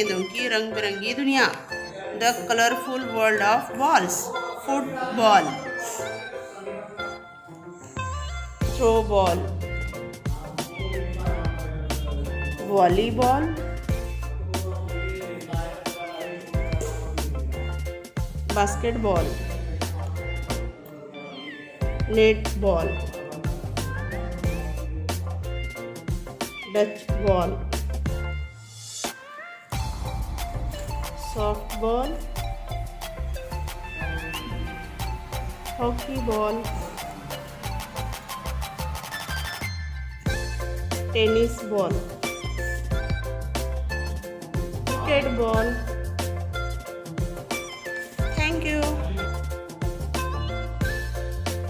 गेंदों की रंग बिरंगी दुनिया, the colourful world of balls, football, throw ball, volleyball, basketball, netball, Dutch ball, softball, hockey ball, tennis ball, cricket ball. Thank you.